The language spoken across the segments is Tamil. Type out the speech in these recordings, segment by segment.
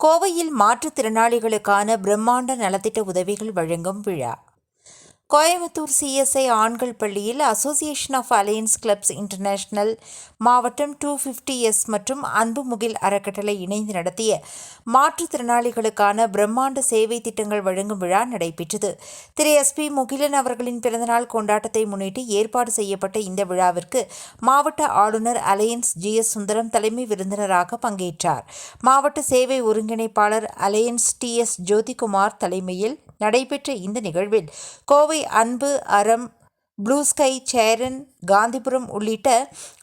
கோவையில் மாற்றுத்திறனாளிகளுக்கான பிரம்மாண்ட நலத்திட்ட உதவிகள் வழங்கும் விழா. கோயம்புத்தூர் சிஎஸ்ஐ ஆண்கள் பள்ளியில் association of alliance clubs international மாவட்டம் 250S மற்றும் அன்புமுகில் அறக்கட்டளை இணைந்து நடத்திய மாற்றுத்திறனாளிகளுக்கான பிரம்மாண்ட சேவை திட்டங்கள் வழங்கும் விழா நடைபெற்றது. திரு SP முகிலன் அவர்களின் பிறந்தநாள் கொண்டாட்டத்தை முன்னிட்டு ஏற்பாடு செய்யப்பட்ட இந்த விழாவிற்கு மாவட்ட ஆளுநர் அலையன்ஸ் GS சுந்தரம் தலைமை விருந்தினராக பங்கேற்றார். மாவட்ட சேவை ஒருங்கிணைப்பாளர் அலையன்ஸ் TS ஜோதிகுமார் தலைமையில் நடைபெற்ற இந்த நிகழ்வில் கோவை அன்பு அறம், ப்ளூ ஸ்கை, சேரன், காந்திபுரம் உள்ளிட்ட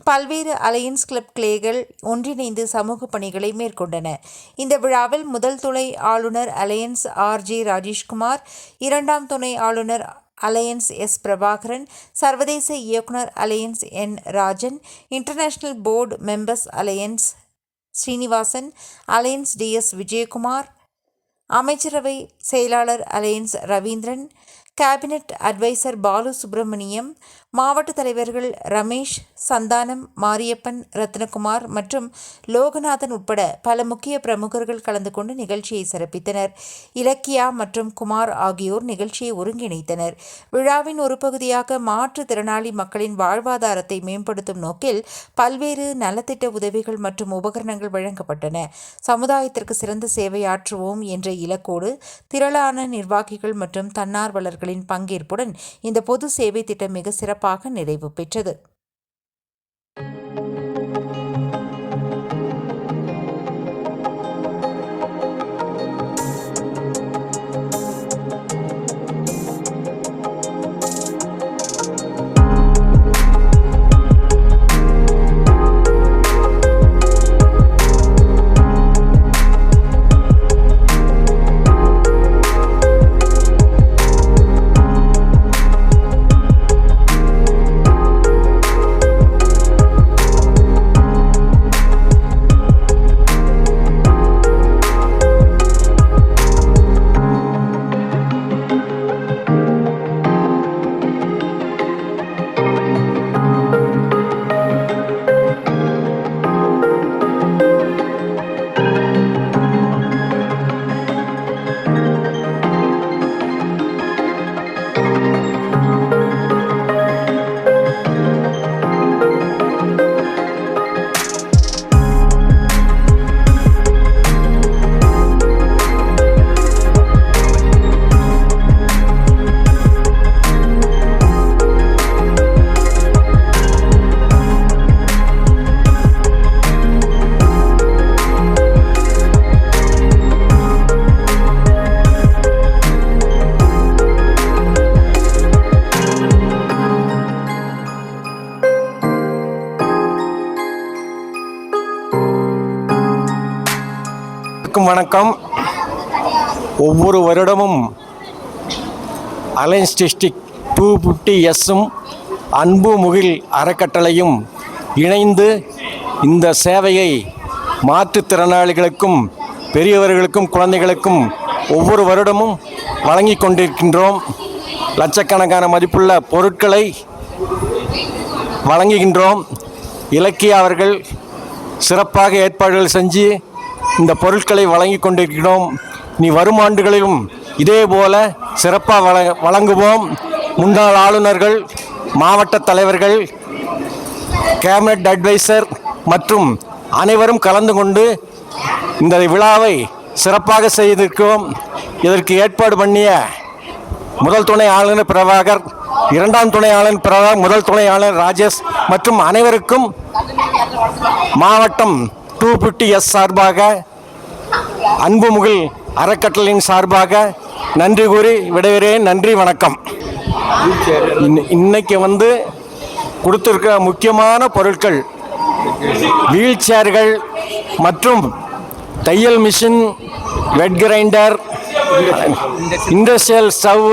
பல்வேறு அலையன்ஸ் கிளப் கிளைகள் ஒன்றிணைந்து சமூக பணிகளை மேற்கொண்டன. இந்த விழாவில் முதல் துணை ஆளுநர் அலையன்ஸ் RJ ராஜேஷ்குமார், இரண்டாம் துணை ஆளுநர் அலையன்ஸ் S பிரபாகரன், சர்வதேச இயக்குனர் alliance N Rajan, international board members alliance Srinivasan, alliance DS Vijayakumar, அமைச்சரவை செயலாளர் alliance Ravindran, cabinet advisor Balu Subramaniam, மாவட்ட தலைவர்கள் ரமேஷ், சந்தானம், மாரியப்பன், ரத்னகுமார் மற்றும் லோகநாதன் உட்பட பல முக்கிய பிரமுகர்கள் கலந்து கொண்டு நிகழ்ச்சியை சிறப்பித்தனர். இலக்கியா மற்றும் குமார் ஆகியோர் நிகழ்ச்சியை ஒருங்கிணைத்தனர். விழாவின் ஒரு பகுதியாக மாற்றுத்திறனாளி மக்களின் வாழ்வாதாரத்தை மேம்படுத்தும் நோக்கில் பல்வேறு நலத்திட்ட உதவிகள் மற்றும் உபகரணங்கள் வழங்கப்பட்டன. சமுதாயத்திற்கு சிறந்த சேவையாற்றுவோம் என்ற இலக்கோடு திரளான நிர்வாகிகள் மற்றும் தன்னார்வலர்களின் பங்கேற்புடன் இந்த பொது சேவை திட்டம் மிக சிறப்பாக நிறைவு பெற்றது. வணக்கம். ஒவ்வொரு வருடமும் அலையன்ஸ் டிஸ்ட்ரிக்ட் 250Sம் அன்புமுகில் அறக்கட்டளையும் இணைந்து இந்த சேவையை மாற்றுத்திறனாளிகளுக்கும் பெரியவர்களுக்கும் குழந்தைகளுக்கும் ஒவ்வொரு வருடமும் வழங்கி கொண்டிருக்கின்றோம். லட்சக்கணக்கான மதிப்புள்ள பொருட்களை வழங்குகின்றோம். இலக்கிய அவர்கள் சிறப்பாக ஏற்பாடுகள் செஞ்சு இந்த பொருட்களை வழங்கி கொண்டிருக்கிறோம். நீ வரும் ஆண்டுகளிலும் இதே போல சிறப்பாக வழங்குவோம். முன்னாள் ஆளுநர்கள், மாவட்ட தலைவர்கள், கேபினட் அட்வைசர் மற்றும் அனைவரும் கலந்து கொண்டு இந்த விழாவை சிறப்பாக செய்திருக்கிறோம். இதற்கு ஏற்பாடு பண்ணிய முதல் துணை ஆளுநர் பிரபாகர், இரண்டாம் துணை ஆளுநர் பிரபாகர், முதல் துணை ஆளுநர் ராஜேஷ் மற்றும் அனைவருக்கும் மாவட்டம் 250S சார்பாக, அன்புமுகில் அறக்கட்டளையின் சார்பாக நன்றி கூறி விடைபெறுகிறேன். நன்றி, வணக்கம். இன்னைக்கு கொடுத்துருக்க முக்கியமான பொருட்கள் வீல் சேர்கள் மற்றும் தையல் machine, wet grinder, industrial stove,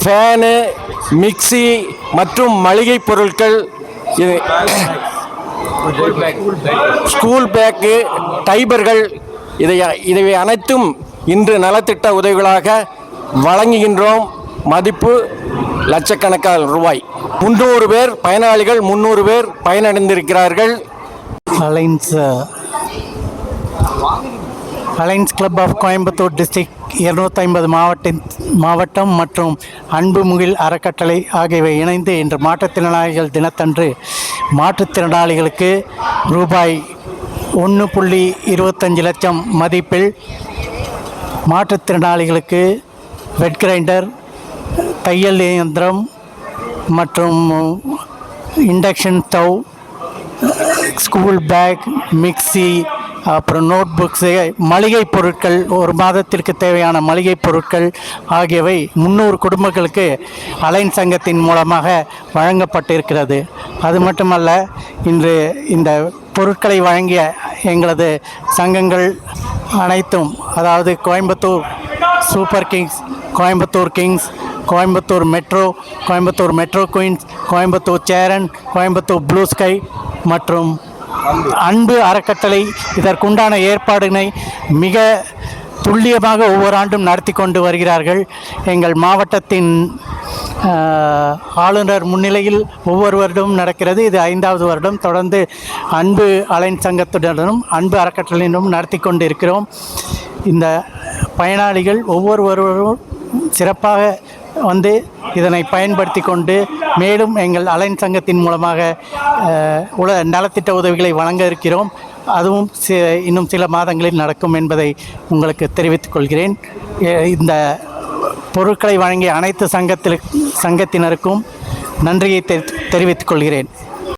fan, mixie மற்றும் மளிகை பொருட்கள், ஸ்கூல் பேக்கு, டைபர்கள், இதை அனைத்தும் இன்று நலத்திட்ட உதவிகளாக வழங்குகின்றோம். மதிப்பு லட்சக்கணக்கான ரூபாய். 300 பேர் பயனாளிகள், 300 பேர் பயனடைந்திருக்கிறார்கள். Alliance alliance club of Coimbatore district 250 மாவட்டம் மற்றும் அன்பு முகில் அறக்கட்டளை ஆகியவை இணைந்து இன்று மாற்றுத்திறனாளிகள் தினத்தன்று மாற்றுத்திறனாளிகளுக்கு ரூபாய் 1.25 லட்சம் மதிப்பில் மாற்றுத்திறனாளிகளுக்கு வெட் கிரைண்டர், தையல் இயந்திரம் மற்றும் induction stove, school bag, mixie, அப்புறம் நோட் புக்ஸு, மளிகை பொருட்கள், ஒரு மாதத்திற்கு தேவையான மளிகை பொருட்கள் ஆகியவை 300 குடும்பங்களுக்கு அலைன்ஸ் சங்கத்தின் மூலமாக வழங்கப்பட்டிருக்கிறது. அது மட்டுமல்ல, இன்று இந்த பொருட்களை வழங்கிய எங்களது சங்கங்கள் அனைத்தும், அதாவது Coimbatore super kings, Coimbatore kings, Coimbatore metro queens, Coimbatore Cheran, Coimbatore blue sky மற்றும் அன்பு அறக்கட்டளை இதற்குண்டான ஏற்பாடினை மிக துல்லியமாக ஒவ்வொரு ஆண்டும் நடத்தி கொண்டு வருகிறார்கள். எங்கள் மாவட்டத்தின் ஆளுநர் முன்னிலையில் ஒவ்வொரு வருடமும் நடக்கிறது. இது 5வது வருடம். தொடர்ந்து அன்பு அலைன்ஸ் சங்கத்துடனும் அன்பு அறக்கட்டளையினரும் நடத்தி கொண்டு இருக்கிறோம். இந்த பயனாளிகள் ஒவ்வொருவரும் சிறப்பாக வந்து இதனை பயன்படுத்தி கொண்டு மேலும் எங்கள் அலைன்ஸ் சங்கத்தின் மூலமாக நலத்திட்ட உதவிகளை வழங்க இருக்கிறோம். அதுவும் இன்னும் சில மாதங்களில் நடக்கும் என்பதை உங்களுக்கு தெரிவித்துக் கொள்கிறேன். இந்த பொருட்களை வழங்கிய அனைத்து சங்கத்தினருக்கும் நன்றியை தெரிவித்துக் கொள்கிறேன்.